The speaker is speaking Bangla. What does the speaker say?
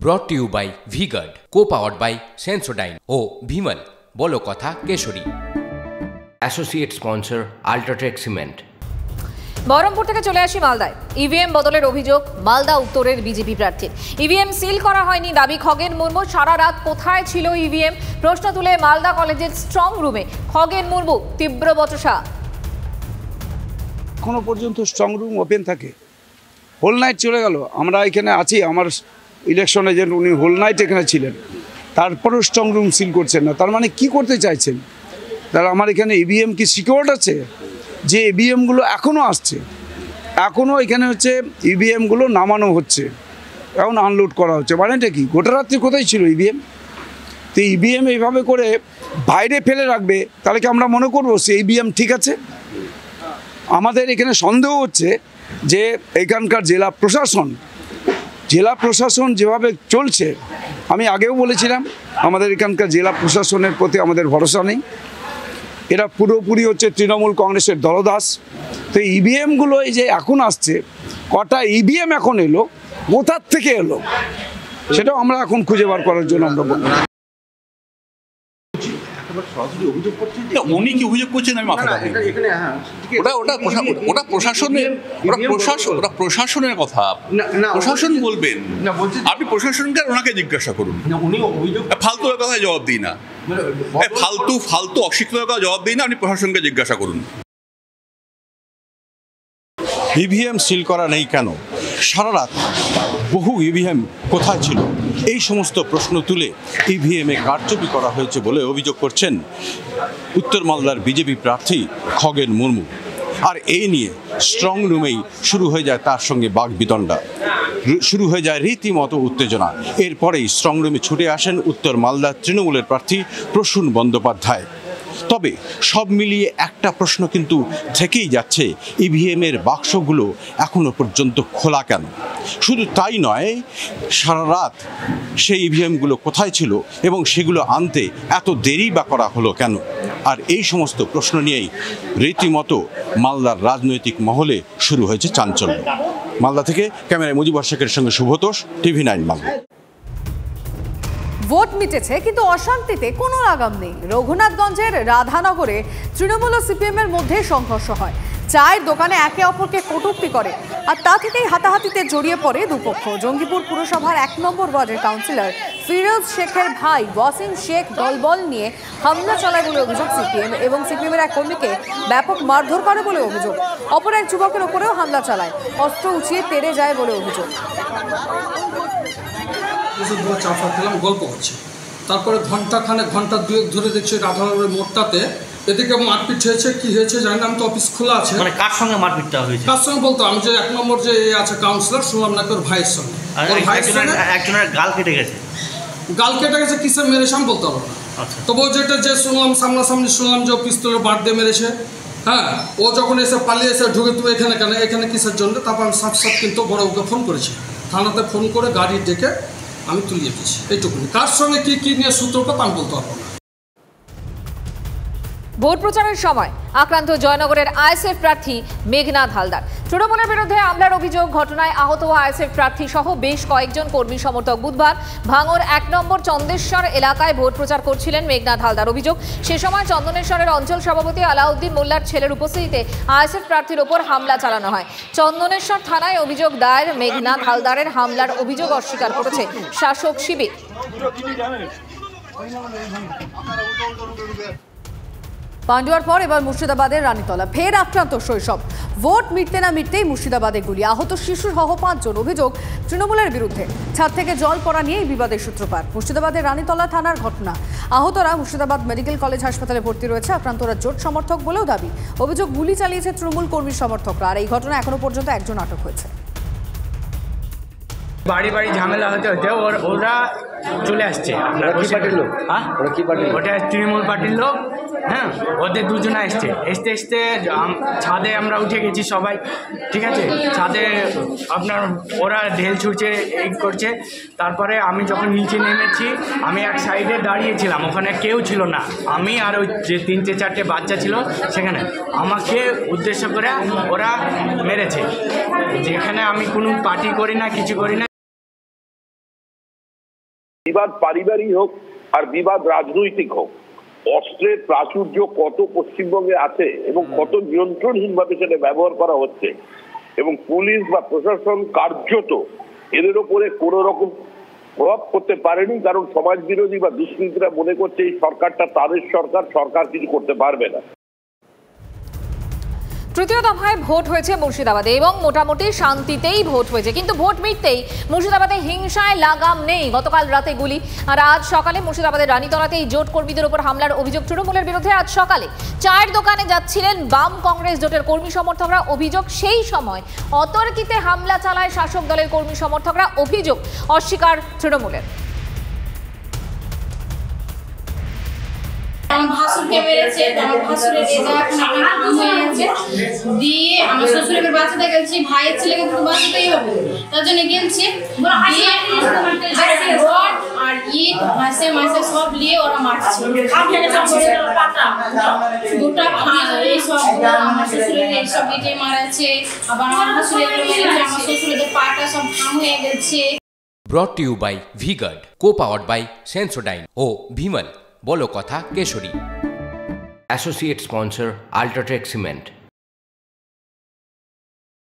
ব্রট to you by VGuard, co-powered by Sensodyne ও ভিমল বলো কথা কেশরী। Associate sponsor UltraTech cement. Baharampur থেকে চলে আসি মালদায়। ইভিএম বদলের অভিযোগ মালদা উত্তরের বিজেপি প্রার্থীর। ইভিএম সিল করা হয়নি দাবি খগেন মুর্মু। সারা রাত কোথায় ছিল ইভিএম? প্রশ্ন তুলে মালদা কলেজের স্ট্রং রুমে খগেন মুর্মু তীব্র বচসা। এখনো পর্যন্ত স্ট্রং রুম ওপেন থাকে, হোল নাইট চলে গেল। আমরা এখানে আছি, আমার ইলেকশন এজেন্ট উনি হোল নাইট এখানে ছিলেন, তারপরেও স্ট্রং রুম সিল করছেন না। তার মানে কি করতে চাইছেন? তাহলে আমার এখানে ইভিএম কি সিকিউরড আছে? যে ইভিএমগুলো এখনও আসছে, এখনও এখানে হচ্ছে ইভিএমগুলো নামানো হচ্ছে, এখন আনলোড করা হচ্ছে। মানে এটা কি গোটা রাত্রি কোথায় ছিল ইভিএম? তো ইভিএম এইভাবে করে বাইরে ফেলে রাখবে, তাহলে কি আমরা মনে করবো সে ইভিএম ঠিক আছে? আমাদের এখানে সন্দেহ হচ্ছে যে এখানকার জেলা প্রশাসন যেভাবে চলছে, আমি আগেও বলেছিলাম আমাদের এখানকার জেলা প্রশাসনের প্রতি আমাদের ভরসা নেই। এরা পুরোপুরি হচ্ছে তৃণমূল কংগ্রেসের দলদাস। তো ইভিএমগুলো এই যে এখন আসছে, কটা ইভিএম এখন এলো, কোথার থেকে এলো, সেটাও আমরা এখন খুঁজে বার করার জন্য আমরা বলবো। উনি কি অভিযোগ করছেন? আমি মাথা ওটা প্রশাসনের কথা, প্রশাসন বলবেন। আপনি প্রশাসনকে ওনাকে জিজ্ঞাসা করুন। ফালতু কথায় জবাব দিই না, ফালতু অশিক্ষিত কথা জবাব দিই না, আপনি প্রশাসনকে জিজ্ঞাসা করুন। ইভিএম সিল করা নেই কেন? সারা রাত বহু ইভিএম কোথায় ছিল? এই সমস্ত প্রশ্ন তুলে ইভিএমে কারচুপি করা হয়েছে বলে অভিযোগ করছেন উত্তর মালদার বিজেপি প্রার্থী খগেন মুর্মু। আর এই নিয়ে স্ট্রং রুমেই শুরু হয়ে যায় তার সঙ্গে বাগবিতণ্ডা, শুরু হয়ে যায় রীতিমতো উত্তেজনা। এরপরেই স্ট্রং রুমে ছুটে আসেন উত্তর মালদার তৃণমূলের প্রার্থী প্রসূন বন্দ্যোপাধ্যায়। তবে সব মিলিয়ে একটা প্রশ্ন কিন্তু থেকেই যাচ্ছে, ইভিএমের বাক্সগুলো এখনো পর্যন্ত খোলা কেন? শুধু তাই নয়, সারা রাত সেই ইভিএমগুলো কোথায় ছিল এবং সেগুলো আনতে এত দেরি বা করা হলো কেন? আর এই সমস্ত প্রশ্ন নিয়েই রীতিমতো মালদার রাজনৈতিক মহলে শুরু হয়েছে চাঞ্চল্য। মালদা থেকে ক্যামেরায় মুজিবুর শেখের সঙ্গে শুভতোষ, TV9 মালদা। ভোট মিটেছে কিন্তু অশান্তিতে কোনো লাগাম নেই। রঘুনাথগঞ্জের রাধানগরে তৃণমূল ও সিপিএমের মধ্যে সংঘর্ষ হয়। চায়ের দোকানে একে অপরকে কটূক্তি করে, আর তা থেকেই হাতাহাতিতে জড়িয়ে পড়ে দুপক্ষ। জঙ্গিপুর পুরসভার 1 নম্বর ওয়ার্ডের কাউন্সিলর ফিরোজ শেখের ভাই ওয়াসিম শেখ দলবল নিয়ে হামলা চালায় বলে অভিযোগ সিপিএম, এবং সিপিএমের এক কর্মীকে ব্যাপক মারধর করে বলে অভিযোগ। অপর এক যুবকের ওপরেও হামলা চালায়, অস্ত্র উঁচিয়ে তেড়ে যায় বলে অভিযোগ। চা ফা খেলাম, গল্প করছে, তারপরে ঘন্টা দুয়েক ধরে দেখছি রাধানগরের মোড়টাতে এদিকে মারপিট হয়েছে। কি হয়েছে জানি না, আমি তো অফিস খোলা আছে। মানে কার সঙ্গে মারপিটটা হয়েছে? কার সঙ্গে বলতো, আমি যে 1 নম্বর যে আছে কাউন্সিলর, শুনলাম নাকি ওর ভাইয়ের সঙ্গে। একজনের গাল কেটে গেছে। কিসে মেরেছে আমি বলতে পারবো না। তবু যেটা যে শুনলাম, সামনাসামনি শুনলাম যে ও পিস্তলের বাট দিয়ে মেরেছে। হ্যাঁ, ও যখন এসে পালিয়ে এসে ঢুকে, তুমি এখানে কিসের জন্য? তারপর আমি সাথে কিন্তু বড় ওকে ফোন করেছি, থানাতে ফোন করে গাড়ি ডেকে আমি তুলিয়ে দিয়েছি। এইটুকুনি। কার সঙ্গে কি নিয়ে সূত্রপাত আমি বলতে পারবো না। ভোট প্রচারের সময় আক্রান্ত জয়নগরের আইএসএফ প্রার্থী মেঘনাথ হালদার। তৃণমূলের বিরুদ্ধে হামলার অভিযোগ, ঘটনায় আহত হওয়া আইএসএফ প্রার্থী সহ বেশ কয়েকজন কর্মী সমর্থক বুধবার ভাঙর 1 নম্বর চন্দেশ্বর এলাকায় ভোট প্রচার করছিলেন মেঘনাথ হালদার। অভিযোগ, সে সময় চন্দনেশ্বরের অঞ্চল সভাপতি আলাউদ্দিন মোল্লার ছেলের উপস্থিতিতে আইএসএফ প্রার্থীর ওপর হামলা চালানো হয়। চন্দনেশ্বর থানায় অভিযোগ দায়ের। মেঘনাথ হালদারের হামলার অভিযোগ অস্বীকার করেছে শাসক শিবির। পান্ডুয়ার পর এবার মুর্শিদাবাদের রানীতলা, ফের আক্রান্ত শৈশব। ভোট মিটতে না মিটতেই মুর্শিদাবাদে গুলি, আহত শিশু সহ 5 জন। অভিযোগ তৃণমূলের বিরুদ্ধে। ছাদ থেকে জল পড়া নিয়েই বিবাদের সূত্রপাত। মুর্শিদাবাদের রানীতলা থানার ঘটনা। আহতরা মুর্শিদাবাদ মেডিকেল কলেজ হাসপাতালে ভর্তি রয়েছে। আক্রান্তরা জোট সমর্থক বলেও দাবি। অভিযোগ, গুলি চালিয়েছে তৃণমূল কর্মী সমর্থকরা। আর এই ঘটনা এখনো পর্যন্ত 1 জন আটক হয়েছে। বাড়ি ঝামেলা হতে ওরা চলে আসছে। ওটা তৃণমূল পার্টির লোক। হ্যাঁ, ওদের 2 জন আসতে ছাদে আমরা উঠে গেছি সবাই, ঠিক আছে। ছাদে আপনার ওরা ঢেল ছুটছে, এই করছে। তারপরে আমি যখন নিচে নেমেছি, আমি এক সাইডে দাঁড়িয়েছিলাম, ওখানে কেউ ছিল না। আমি আর ওই যে 3-4টে বাচ্চা ছিল সেখানে, আমাকে উদ্দেশ্য করে ওরা মেরেছে। যেখানে আমি কোনো পার্টি করি না, কিছু করি না। বিবাদ পারিবারিক হোক আর বিবাদ রাজনৈতিক হোক, অস্ত্রের প্রাচুর্য কত পশ্চিমবঙ্গে আছে এবং কত নিয়ন্ত্রণহীনভাবে সেটা ব্যবহার করা হচ্ছে, এবং পুলিশ বা প্রশাসন কার্যত এদের ওপরে কোনো রকম প্রভাব করতে পারেনি, কারণ সমাজ বিরোধী বা দুষ্কৃতীরা মনে করছে এই সরকারটা তাদের সরকার কিছু করতে পারবে না। তৃতীয় দফায় ভোট হয়েছে মুর্শিদাবাদে এবং মোটামুটি শান্তিতেই ভোট হয়েছে, কিন্তু ভোট মিটতেই মুর্শিদাবাদে হিংসায় লাগাম নেই। গতকাল রাতে গুলি আর আজ সকালে মুর্শিদাবাদের রানীতলাতেই জোট কর্মীদের উপর হামলার অভিযোগ তৃণমূলের বিরুদ্ধে। আজ সকালে চায়ের দোকানে যাচ্ছিলেন বাম কংগ্রেস জোটের কর্মী সমর্থকরা, অভিযোগ সেই সময় অতর্কিতে হামলা চালায় শাসক দলের কর্মী সমর্থকরা, অভিযোগ অস্বীকার তৃণমূলের। আমার ভাসুরকে মেরেছে, আমার ভাসুরের রেজা হয়ে গেছে, দিয়ে আমার শ্বশুরের বাঁচাতে গেছি, ভাইয়ের ছেলেকে তো বাঁচাতেই হবে, তার জন্য গেছি রড আর ইট হাসে মাসে সব নিয়ে ওরা মারছে, গোটা এইসব আমার শ্বশুরের এইসব ইটে মারাছে, আবার আমার ভাসুরের মেরেছে, আমার শ্বশুরের পাটা সব ভাঙ হয়ে গেছে। Brought to you by V-Guard, co-powered by Sensodyne ও ভিমল বলো কথা Keshari. Associate sponsor Ultratech Cement।